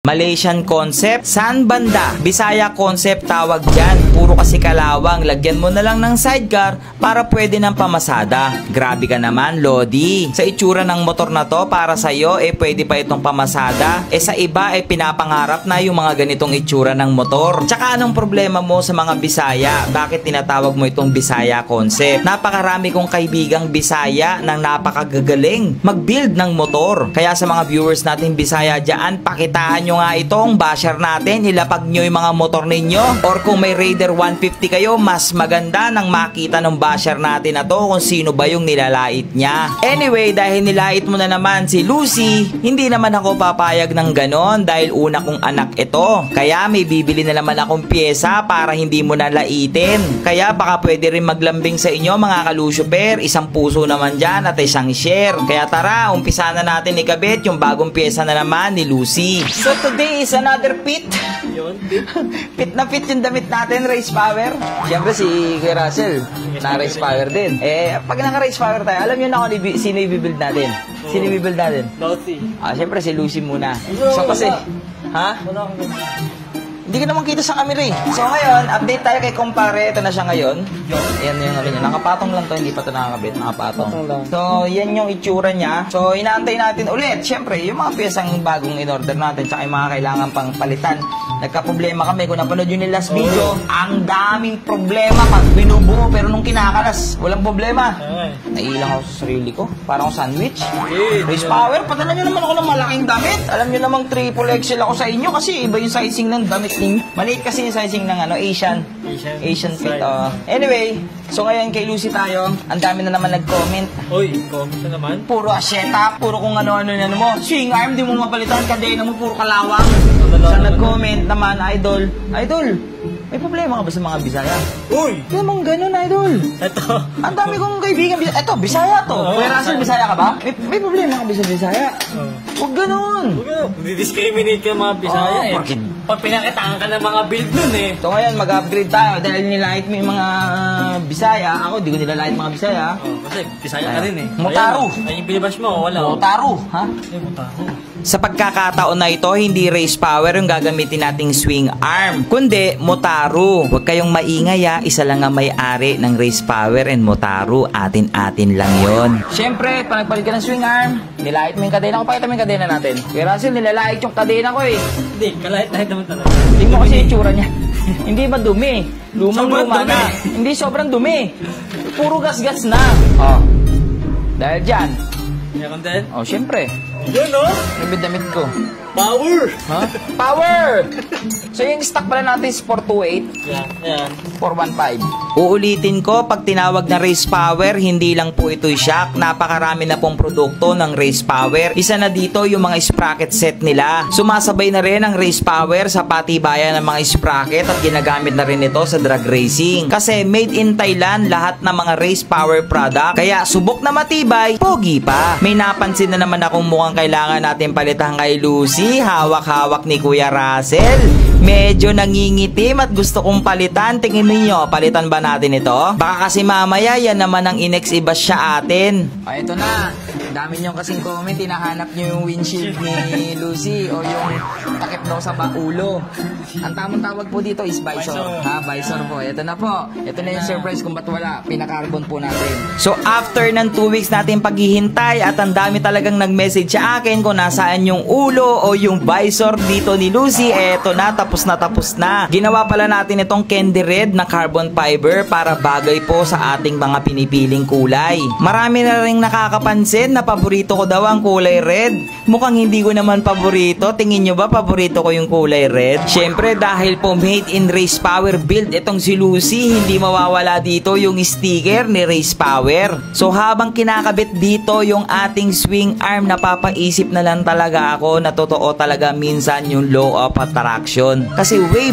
Malaysian concept, saan banda? Bisaya concept tawag dyan. Puro kasi kalawang, lagyan mo na lang ng sidecar para pwede ng pamasada. Grabe ka naman, Lodi. Sa itsura ng motor na to, para sa'yo, pwede pa itong pamasada. Sa iba, pinapangarap na yung mga ganitong itsura ng motor. Tsaka anong problema mo sa mga Bisaya? Bakit tinatawag mo itong Bisaya concept? Napakarami kong kaibigang Bisaya nang napakagagaling mag-build ng motor. Kaya sa mga viewers natin Bisaya dyan, pakitaan nyo nga itong basher natin, ilapag nyo yung mga motor ninyo, or kung may Raider 150 kayo, mas maganda nang makita ng basher natin na to kung sino ba yung nilalait niya. Anyway, dahil nilait mo na naman si Lucy, hindi naman ako papayag ng ganon dahil una kong anak ito. Kaya may bibili na naman akong pyesa para hindi mo nalaitin. Kaya baka pwede rin maglambing sa inyo mga kalusyuper, isang puso naman dyan at isang share. Kaya tara, umpisa na natin ikabit yung bagong pyesa na naman ni Lucy. So today is another pit. Pit na pit yung damit natin, race power. Siyempre si Kuya Russell, na race power din. Pag naka-race power tayo, alam nyo na kung sino i-build natin? Sino i-build natin? Lucy. Siyempre si Lucy muna. So kasi, hindi ka naman kita sa camera eh. So ngayon, update tayo kay kumpare. Ito na siya ngayon. Ayan yung ano niya. Nakapatong lang to, hindi pa ito nakakabit. Nakapatong. So, yan yung itsura niya. So, inaantay natin ulit. Siyempre, yung mga piyesang bagong in-order natin, tsaka yung mga kailangan pang palitan. Nagka-problema kami. Kung napanood yun yung last video, ang daming problema pag binubuo. Pero nung kinakalas, walang problema. Naiilang ako sa sarili ko. Parang ako sandwich. Race power, padala nyo naman ako ng malaking damit. Alam nyo namang triple XL ako sa inyo kasi iba yung sizing ng damit. Maliit kasi yung sizing ng Asian fit. Anyway, so ngayon kay Lucy tayo. Ang dami na naman nag-comment. Uy, comment na naman. Puro asyeta, puro kung ano-ano na mo. Swing arm, di mo mapalitan. Kadena mo, puro kalawang. Sa nag-comment naman, Idol, may problema ka ba sa mga Bisaya? Uy! Hindi naman ganun, Idol. Ito. Ang dami kong kaibigan. Ito, Bisaya to. Kuya Russell, Bisaya ka ba? May problema ka ba sa Bisaya? Huwag ganun. Hindi-discriminate ka mga Bisaya Pag pinakitaan ka ng mga build nun So ngayon, mag-upgrade tayo dahil nilait mo yung mga Bisaya. Ako, di ko nilalait mga Bisaya. Kasi Bisaya ka rin Mutaru. Ay, yung pinabas mo, wala. Mutaru, ha? Mutaru. Sa pagkakataon na ito, hindi race power yung gagamitin nating swing arm, kundi Mutaru. Huwag kayong maingay isa lang ang may-ari ng race power and Mutaru. Atin-atin lang yon. Siyempre, pag nagpalit ka ng swing arm, nilait mo yung kadena ko. Pakita mo yung kadena natin. Kuya Russell, nilalait yung kadena ko Hindi, kalait-lahit naman talaga. Tingnan mo kasi yung tsura niya. Hindi ba dumi? Lumang-luma na. Hindi sobrang dumi. Puro gas-gas na. Dahil dyan. Meron din? Siyempre. Yun Damit ko. Power! Power! So yung stock pala natin is 428. Yan. 415. Uulitin ko, pag tinawag na race power, hindi lang po ito'y shock. Napakarami na pong produkto ng race power. Isa na dito yung mga sprocket set nila. Sumasabay na rin ang race power sa patibayan ng mga sprocket at ginagamit na rin ito sa drag racing. Kasi made in Thailand lahat ng mga race power product. Kaya subok na matibay, pogi pa. May napansin na naman akong mukhang kailangan natin palitan kay Lucy. Hawak-hawak ni Kuya Russell. Medyo nangingitim at gusto kong palitan. Tingin ninyo, palitan ba natin ito? Baka kasi mamaya yan naman ang inex-ibas siya atin. Ito na. Dami nyo kasing comment. Hinahanap nyo yung windshield ni Lucy o yung takip daw sa ulo. Ang tamang tawag po dito is visor. Visor po. Ito na po. Ito na yung surprise kung ba't wala. Pinakarbon po natin. So after ng 2 weeks natin paghihintay at ang dami talagang nag-message sa akin kung nasaan yung ulo o yung visor dito ni Lucy, eto na, tapos na. Ginawa pala natin itong candy red na carbon fiber para bagay po sa ating mga pinipiling kulay. Marami na rin nakakapansin na paborito ko daw ang kulay red. Mukhang hindi ko naman paborito. Tingin nyo ba paborito ko yung kulay red? Syempre dahil po made in race power build itong si Lucy, hindi mawawala dito yung sticker ni race power. So habang kinakabit dito yung ating swing arm, napapaisip na lang talaga ako na totoo talaga minsan yung law of attraction. Kasi way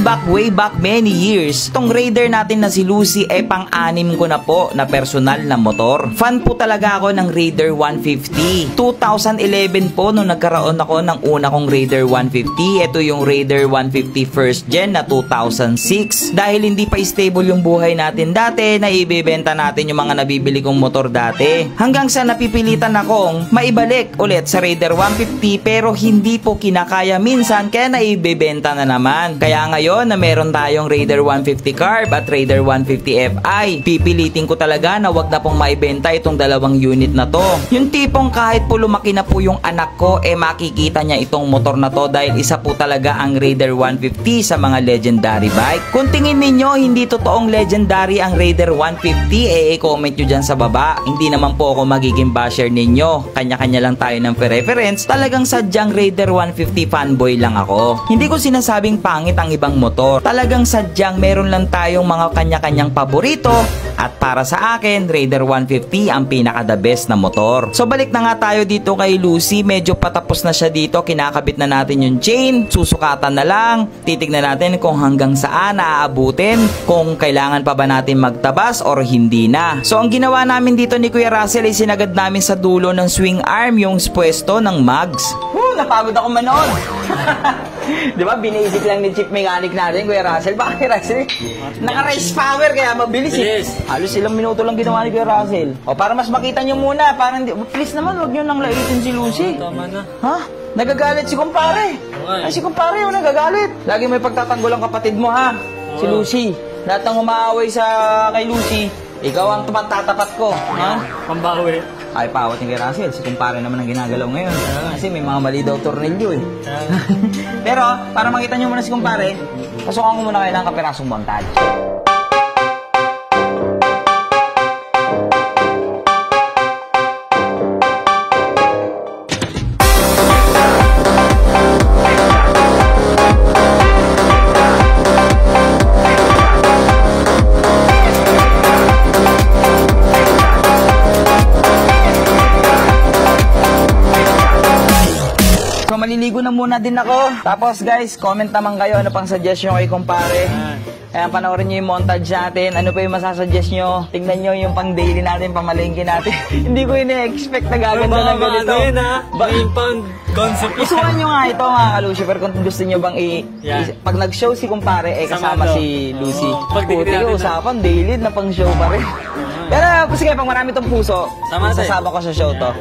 back many years, itong Raider natin na si Lucy pang-anim ko na po na personal na motor. Fan po talaga ako ng Raider 150 150. 2011 po nung nagkaroon ako ng una kong Raider 150. Ito yung Raider 150 first gen na 2006. Dahil hindi pa stable yung buhay natin dati, na ibebenta natin yung mga nabibili kong motor dati. Hanggang sa napipilitan akong maibalik ulit sa Raider 150 pero hindi po kinakaya minsan kaya naibebenta na naman. Kaya ngayon na meron tayong Raider 150 Carb at Raider 150 Fi, pipilitin ko talaga na wag na pong maibenta itong dalawang unit na to. Yung tipong kahit po lumaki na po yung anak ko, makikita niya itong motor na to dahil isa po talaga ang Raider 150 sa mga legendary bike. Kung tingin ninyo hindi totoong legendary ang Raider 150, i-comment nyo dyan sa baba. Hindi naman po ako magiging basher ninyo. Kanya-kanya lang tayo ng preference. Talagang sadyang Raider 150 fanboy lang ako. Hindi ko sinasabing pangit ang ibang motor. Talagang sadyang meron lang tayong mga kanya-kanyang paborito. At para sa akin, Raider 150 ang pinaka the best na motor. So balik na nga tayo dito kay Lucy. Medyo patapos na siya dito. Kinakabit na natin yung chain. Susukatan na lang. Titignan natin kung hanggang saan naaabutin. Kung kailangan pa ba natin magtabas or hindi na. So ang ginawa namin dito ni Kuya Russell ay sinagad namin sa dulo ng swing arm yung pwesto ng mags. Napagod ako manood. Di ba, binasic lang ni Chief Mechanic natin, Kuya Russell. Bakit, Russell? Naka-race power, kaya mabilis eh. Halos ilang minuto lang ginawa ni Kuya Russell. O, para mas makita nyo muna, parang please naman, wag nyo nang laitin si Lucy. Tama na. Ha? Nagagalit si kumpare. Ay, si kumpare yung nagagalit. Lagi may pagtatanggol ang kapatid mo, ha? Si Lucy. Lahat ng umaaway sa kay Lucy, ikaw ang tatapat ko, ha? Pambawi. Ay, pawat ni Kuya Russell. Si kumpare naman ang ginagalaw ngayon. Kasi may mga mali daw tornilyo eh. Pero, para makita nyo muna si kumpare, pasukan ko muna kayo ng kapirasong montage. Maliligo na muna din ako. Tapos guys, comment naman kayo ano pang suggestion kay kumpare. Ayan, panoorin nyo yung montage natin. Ano pa yung masasuggest nyo? Tingnan nyo yung pang daily natin, pamalengke natin. Hindi ko ina-expect na gaganda ng ganito. Ano yun ha? Yung pang concept. Isuhan nyo nga ito mga ka-Lucifer kung gusto nyo bang pag nag-show si kumpare, kasama si Lucy. Puti ko, usapan, daily na pang show pa rin. Pero sige, pag marami tong puso, sasama ko sa show to.